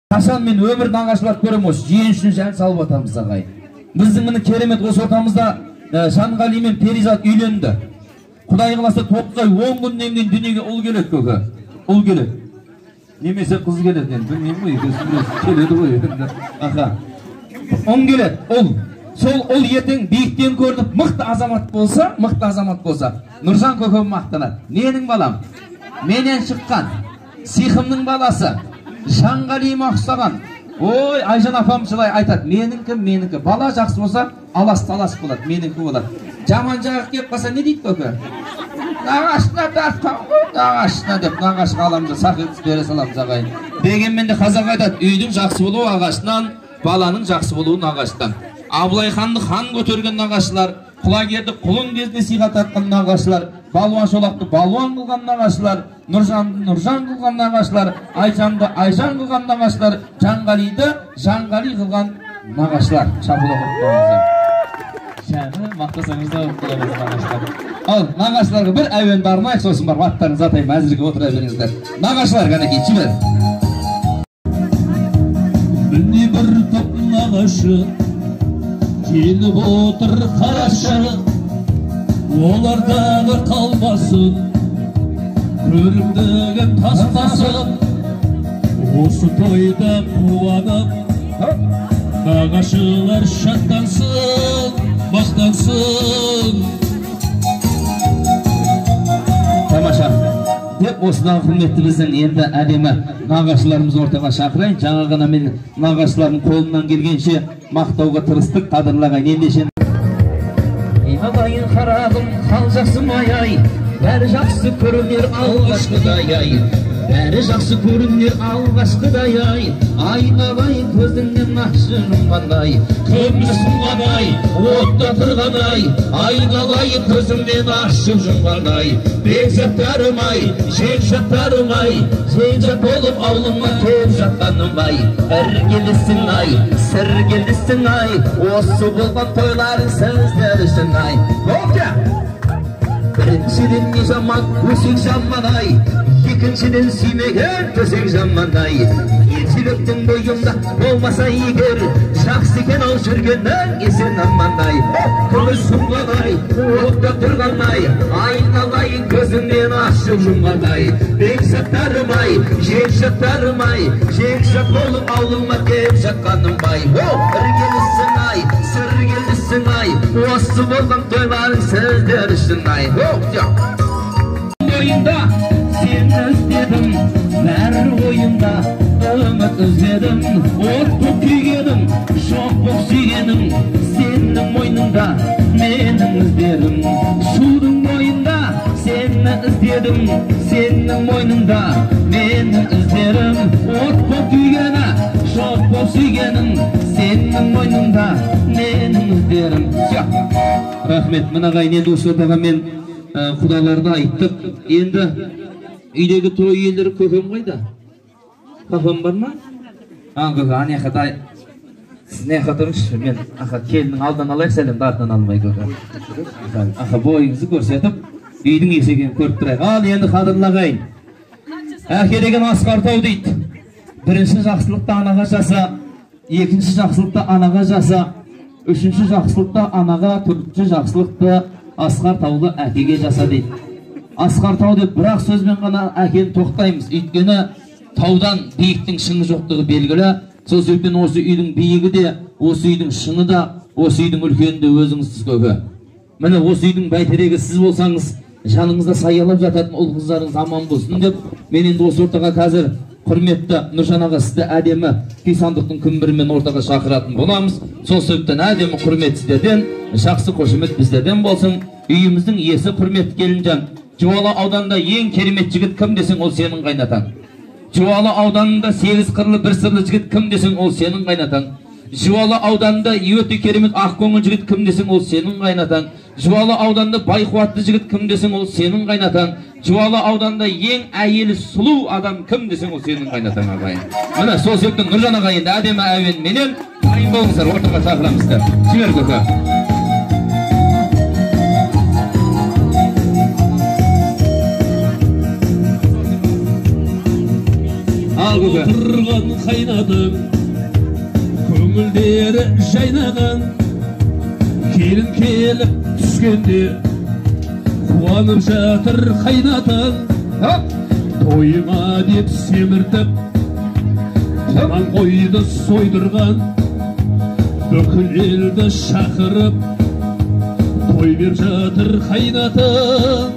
Қашан мен өмір нағашылар көрем осы жиен үшін жан салып атамыз ағай. Біздің міне керемет осы ортамызда Жанғали мен Перизат үйленді. Құдай қаласа 9 ай 10 күннен кейін дүниеге ұл келеді көке. Ұл келеді. Немесе қыз келеді енді білмеймін ғой, келеді ғой. Аха. Ұл келеді, ұл. Сол ұл ертең биіктен көрініп мықты азамат болса, Нұржан көкем мақтанады. Менің балам, менен шыққан, сиқымның баласы, Жанғалиыма ұқсаған. Ой, Айжан апам жылай айтады, менікі. Бала жақсы болса, алас-талас болады, менікі болады. Жаман жағы кеп қалса не дейді көке? Нағашына тартқан ғой, нағашына деп, нағашқа аламды сақылтыс бере саламыз ағайын. Дегенмен де қазақ айтады, үйдің жақсы болуы ағашынан, баланың жақсы болуы нағаштан. Абылай ханды хан көтерген нағашылар, құлагерді құлын кезінде сыйға тартқан нағашылар, балуан шолақты балуан қылған нағашылар, Нұржанды Нұржан қылған нағашылар, Айжанды Айжан қылған нағашылар, Жанғалиді Жанғали қылған нағашылар. Шапыл оқып қойыңыздар. Шәні мақтасаңыздар оқып қойыңыз нағашылар. Ал нағашыларға бір әуенді арнайық, сосын бар аттарыңыз атайым әзірге отыра беріңіздер. Нағашылар қанекей жібер. Міне бір топ нағашы келіп отыр қарашы, олардағы қалмасын көрімдігін тастасын. Осы тойда қуанып нағашылар шаттансын, мақтансын. Тамаша. Деп осыдан құрметті біздің енді әдемі нағашыларымыз ортаға шақырайын. Жаңа ғана мен нағашылардың қолынан келгенше мақтауға тырыстық, қадырлағайын. Ендеше айналайын қарағым, қал жақсы маяй, бәрі жақсы көрінер алғашқыдай ай. Бәрі жақсы көрінер алғашқыдай ай. Айналайын көзіңнен ашырым қандай, көмірсің қандай, отта тұрғандай. Айналайын көзіңнен ашып жұмғандай. Бекзаттарым ай, жекжаттарым ай, жекжат болып аулыңа кеп жатқаным ай. Іргелісің ай, сіргелісің ай, осы болған тойларың сіздер үшін ай. Көпке! Біріншіден не жаман, өсек жаман ай, екіншіден сүймеген төсек жаман ай. Елшіліктің бойымда болмаса егер, жақсы екен ау жүргенің есен аман ай. Көз сұңған ай, отта тұрған ай, айналайын көзіңнен ашып жұмған ай. Бекзаттарым ай, жекжаттарым ай, жекжат болып аулыма кеп жатқаным ай. Іргелісің ай, сіргелісің ай, осы болған тойларың сіздер үшін ай. Ойында сені іздедім, бәрі ойында үміт іздедім. От боп күйгенім, жоқ боп сүйгенім, сенің мойныңда менің іздерім. Судың бойында сені іздедім, сенің мойныңда менің іздерім. От боп күйгені, жоқ боп сүйгенім, сенің мойныңда менің іздерім. Рахмет, мынағайын енді осы ортаға мен құдаларды айттық. Енді үйдегі той иелері көкем қайда? Көкем бар ма? Көке, анаяқта сіз неқа тұрыңызшы, мен келіннің алдан алайық, сәлемді артынан алмай көке. Бойыңызды көрсетіп, үйдің есегенін көріп тұрайық. Ал енді қадырлағайын. Әке деген асқартау дейді. Бірінші жақсылықты анаға жаса, екінші жақсылықты анаға жаса, үшінші жақсылықты анаға, төртінші жақсылықты асқар таулы әкеге жаса дейді. Асқар тау деп бірақ сөзбен ғана әкені тоқтаймыз. Өйткені таудан биіктің шыңы жоқтығы белгілі. Сол себептен осы үйдің биігі де, осы үйдің шыңы да, осы үйдің үлкені де өзіңізсіз көке. Міне осы үйдің бәйтерегі сіз болсаңыз, жаныңызда саялап жататын ұл қыздарыңыз аман болсын деп, мен енді осы ортаға қазір құрметті Нұржан аға сізді әдемі күй-сандықтың күмбірімен ортаға шақыратын боламыз. Сол себептен әдемі құрмет сіздерден, жақсы қошемет біздерден болсын. Үйіміздің иесі құрметті келінжан. Жуалы ауданында ең керемет жігіт кім десең, ол сенің қайнатаң. Жуалы ауданында 8 қырлы бір сырлы жігіт кім десең, ол сенің қайнатаң. Жуалы ауданында өте керемет ақкөңіл жігіт кім десең, ол сенің қайнатаң. Жуалы ауданында байқуатты жігіт кім десең, ол сенің қайнатаң. Жуалы ауданында ең әйелі сұлу адам кім десең, ол сенің қайнатаң ағайын. Міне сол себептен Нұржан аға енді әдемі әуенменен дайын болыңыздар, ортаға шақырамыздар. Жібер көке. отырған қайнадың көңілдері жайнаған келін келіп түскенде қуанып жатыр қайнатың тойыма деп семіртіп құнан қойды сойдырған бүкіл елді шақырып той бер жатыр қайнатың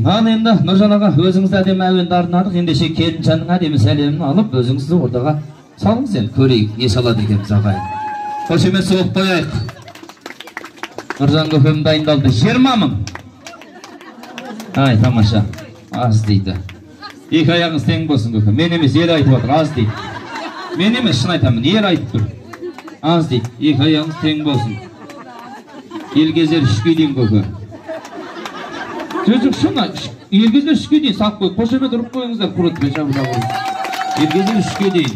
Ал енді Нұржан аға, өзіңізді әдемі әуенді арнадық. Ендеше келінжанның әдемі сәлемін алып, өзіңізді ортаға салыңыз енді, көрейік, не салады екенбіз ағайын. Қошемет соғып қояйық. Нұржан көкем дайындалды. 20 мың. Ай, тамаша. Аз дейді. Екі аяғыңыз тең болсын көкем. Мен емес, ел айтып отыр, аз дейді. Мен емес, шын айтамын, ел айтып тұр. Аз дейді. Екі аяғыңыз тең болсын. Елгезер үшке дейін көкем. Çocuk şuna, Елгезер үшке дейін сап қойып, қошемет ұрып қойыңыздар, құрытпен жабыда қойып. Елгезер үшке дейін.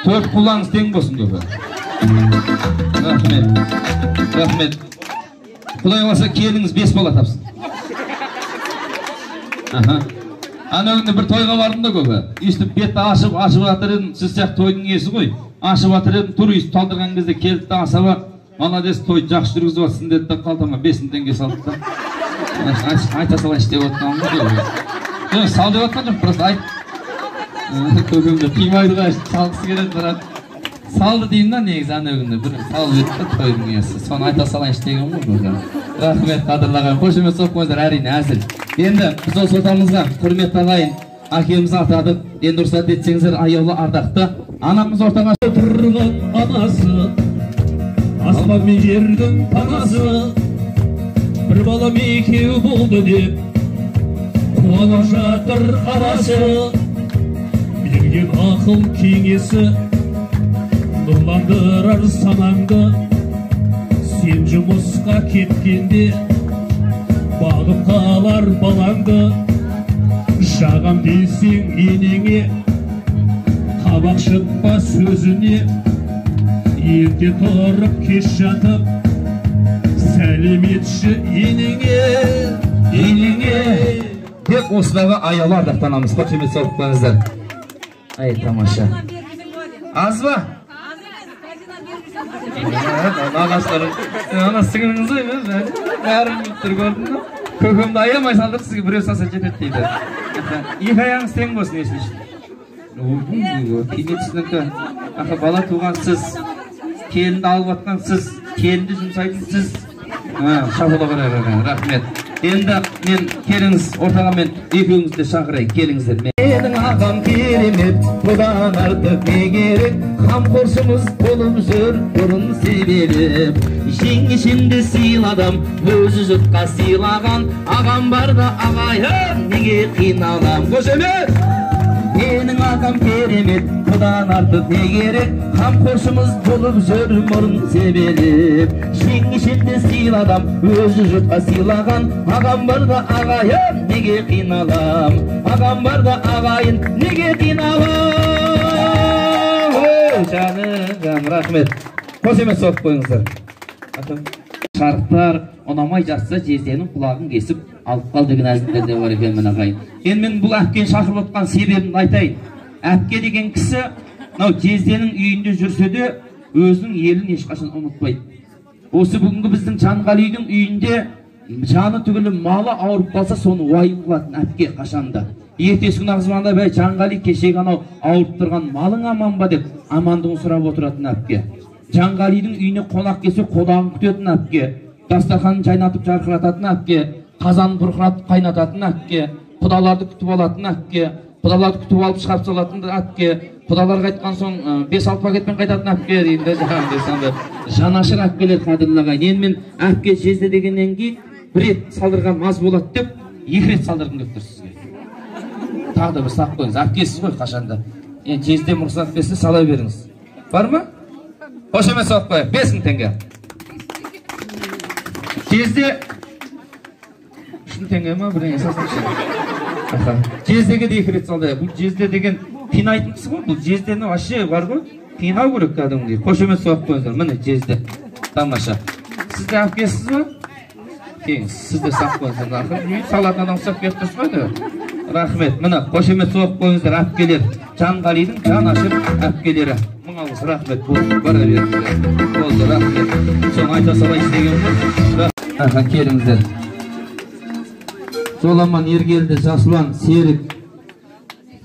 4 құлаңыз тең болсын көбі. Рахмет. Құдай қаласа келіңіз 5 бала тапсын. Ана күнде бір тойға бардым да көбі. Үстіп бетті ашып жатыр едім, сіз сияқты тойдың иесі ғой. Ашып жатыр едім, тұр үсті талдырған кезде келді да асаба. Молодец, той жақсы жүргізіп жатсың деді да қалтама 5 теңге салды да. Айта салайыншы деп отырған ғой. Сал деп жатқан жоқ, просто айт. Көкемді қимайды ғой, салғысы келеді бірақ. Салды деймін да негізі ана күнде бір салып еді да тойдың иесі. Соны айта салайыншы деген ғой көкем. Рахмет қадірлаған, қошемет соғып қойыңыздар, әрине әзіл. Енді біз осы отамызға құрметті ағайын әкемізді атадық. Енді рұқсат етсеңіздер, аяулы ардақты анамыз ортаға отырған анасы аспан мен жердің панасы бір балам екеу болды деп қуанып жатыр арасы берген ақыл кеңесі нұрландырар санаңды сен жұмысқа кеткенде бағып қалар балаңды жағам десең енеңе қабақ шытпа сөзіне ерте тұрып кеш жатып сәлем етші енеңе деп осыдағы аяулы ардақтанамыз. Қошемет соғып қойыңыздар. Ай, тамаша. Аз ба? Ағаштарым, ана сіңіріңіз ғой, бәрін бүттір көрдім да. Көкемді аямай салдыр, сізге біреу салса жетеді дейді. Екі аяғыңыз тең болсын есінші. Кенетсіздіңкі, бала туған сіз, келінді алып атқан сіз, келінді жұмсайтын сіз. Шабыла қарай, рахмет. Енді мен келіңіз, ортаға мен екеуіңізді шақырайын, келіңіздер. Менің ағам керемет, бұдан артық не керек, қамқоршымыз болып жүр, бұрын себелеп. Жеңешемді сыйладым, өзі жұртқа сыйлаған, ағам барда ағайын, неге қиналам? Қошемет! Менің ағам керемет, бұдан артық не керек, қамқоршымыз болып жүр, бұрын себелеп. Жеңешемді сыйладым, өзі жұртқа сыйлаған, ағам барда ағайын, неге қиналам? Ағам барда ағайын, неге қиналам? Жаным, рахмет. Қошемет соғып қойыңыздар. Шарықтар ұнамай жатса жезденің құлағын кесіп алып қал деген әзілдер де бар екен мына ағайын. Енді мен бұл әпкені шақырып отқан себебімді айтайын. Әпке деген кісі мынау жезденің үйінде жүрсе де өзінің елін ешқашан ұмытпайды. Осы бүгінгі біздің Жанғалидың үйінде жаны түгілі малы ауырып қалса соны уайым қылатын әпке қашанда. Ертесі күні ағызманда бәй Жанғали кешегі анау ауырып тұрған малың аман ба деп амандығын сұрап отыратын әпке. Жанғалидың үйіне қонақ келсе қонағын күтетін әпке, дастарханын жайнатып жарқырататын әпке, қазанын бұрқыратып қайнататын әпке, құдаларды күтіп алатын әпке, құдаларды күтіп алып шығарып салатын әпке, құдалар қайтқан соң 5-6 пакетпен қайтатын әпке дейді. Жанашыр әпкелер қадірлі ағайын. Енді мен әпке жезде дегеннен кейін бір рет салдырған маз болады деп 2 рет салдырғым келіп тұр сізге. Тағы да бір сақ қойыңыз, әпкесіз ғой қашанда. Енді жезде мұрсат берсе сала беріңіз. Бар ма? Қошемет соғып қояйық, 5000 теңге. Жезде 3000 теңге ма, бірдеңе салсаңшы. Жездеге де 2 рет салды. Бұл жезде деген қинайтын кісі ғой, бұл жездені вообще бар ғой, қинау керек кәдімгідей. Қошемет соғып қойыңыздар, міне жезде. Тамаша. Сіз де әпкесіз ба? Siz de sağ qo'yinglar. Axir salatdan olsak kettirishmaydi. Rahmet. Mana qo'shimcha so'q qo'yinglar, apkeler. Janqalining jon ashib apkelari. Mыңалғыс rahmet. Bana veringlar. Bo'ldi, rahmet. So'ng ayta solay isteganmiz. Aha, kelingizlar. Jolaman Ergeldi, Jaslan, Serik.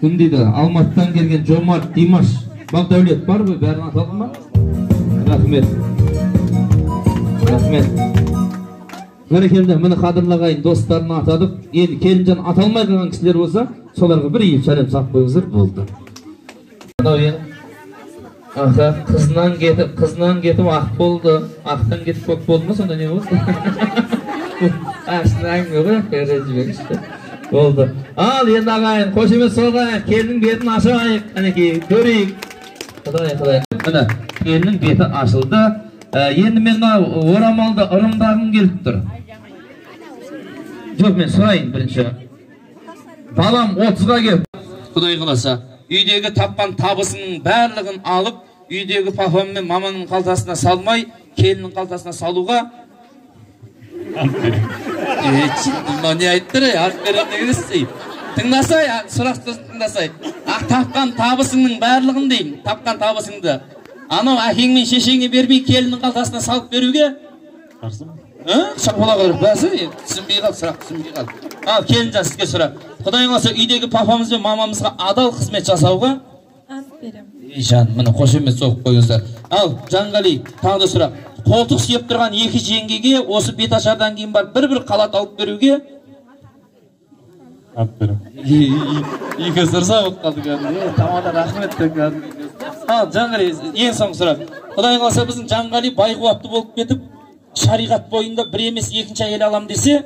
Gündeydi. Almatdan kelgan Jomart, Dimash, Bagdavlet var mı? Bärini atalım mı? Rahmet. Rahmet. Berekelde meni qadırlagayın dostlarını atadık. Endi kelincan atalmay kalgan kişiler olsa, solarga bir iyi çalem saq qo'yingizlar, bo'ldi. Aha, qizdan ketib aq bo'ldi. Aqdan ketib ko'k bo'ldimi, sonda ne bo'ldi? Aslında göreceğiz işte. Oldu. Al endi ağayın, qo'shimcha so'rayın, kelinin betini aşayık, anaki göreyik. Xudoy. Mana kelinin beti açıldı. Endi men oramalda ırımdagım kelip tur. Jo'q, men so'rayın birinchi. Balam 30ga kelip, Xudoy qilasa, uydagi tapқан табысының барлығын алып, uydagi papam мен маманың қалтасына салмай, kelinin қалтасына салуға Bundan ne ayıttır ya? Aferin ne görürsün? Tınlasay, сұрақты tınlasay. Tapқан табысыңның барлығын дейін, tapқан табысыңды. Анау әкең мен шешеңе бермей келінің қалтасына салып беруге? Қарсы ма? Шақпала қалып, бәсі? Түсінбей қал, сұрақ түсінбей қал. Ал, келін жан сізге сұрақ. Құдай қаласа үйдегі папамыз бен мамамызға адал қызмет жасауға? Aferin. Жан, міне қошемет соғып қойыңыздар. Ал, Жанғали, тағы да сұрақ. Қолтық сүйеп тұрған екі жеңгеге осы беташардан кейін барып бір қалат алып беруге? Aferin. Екі сұрса болып қалды кәдімгі. Тамада рахмет кәдімгі. Ал, Жанғали, ең соң сұрақ. Құдай қаласа біздің Жанғали байқуатты болып кетіп, шариғат бойында бір емес екінші әйел алам десе?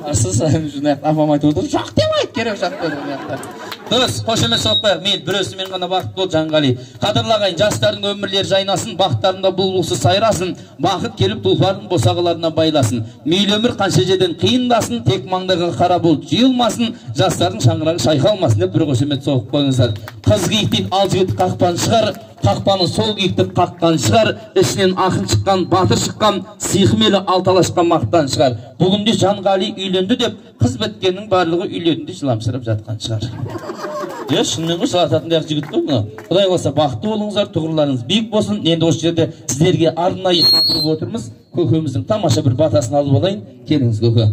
Арсыз, апам айтып отыр, жоқ демайық, керек жоқ деді. Дұрыс, қошемет соқпайық, мен бір өзімен ғана бақыт бол, Жанғали. Қадырлағайын, жастардың өмірлері жайнасын, бақыттарында бұлбұлсыз сайрасын, бақыт келіп тұлпардың босағыларына байласын. Мейлі өмір қанша жерден қиындасын, тек маңдағы қара бұлт жиылмасын, жастардың шаңырағы шайқалмасын деп бір қошемет соғып қойыңыздар. Қыз киіктен ал жігіт қақпан шығар, қақпаны сол киікті қаққан шығар, ішінен ақын шыққан, батыр шыққан, сиқмелі алталашқан мақтан шығар. Бүгінде Жанғали үйленді деп, қыз біткеннің барлығы үйленді жыламсырап жатқан шығар. Шынымен ғой, салататын жігіт қой мұны. Құдай қаласа бақытты болыңыздар, тұғырларыңыз биік болсын. Енді осы жерде сіздерге арнайы шақырып отырмыз. Көкеміздің тамаша бір батасын алып алайын. Келіңіз көке.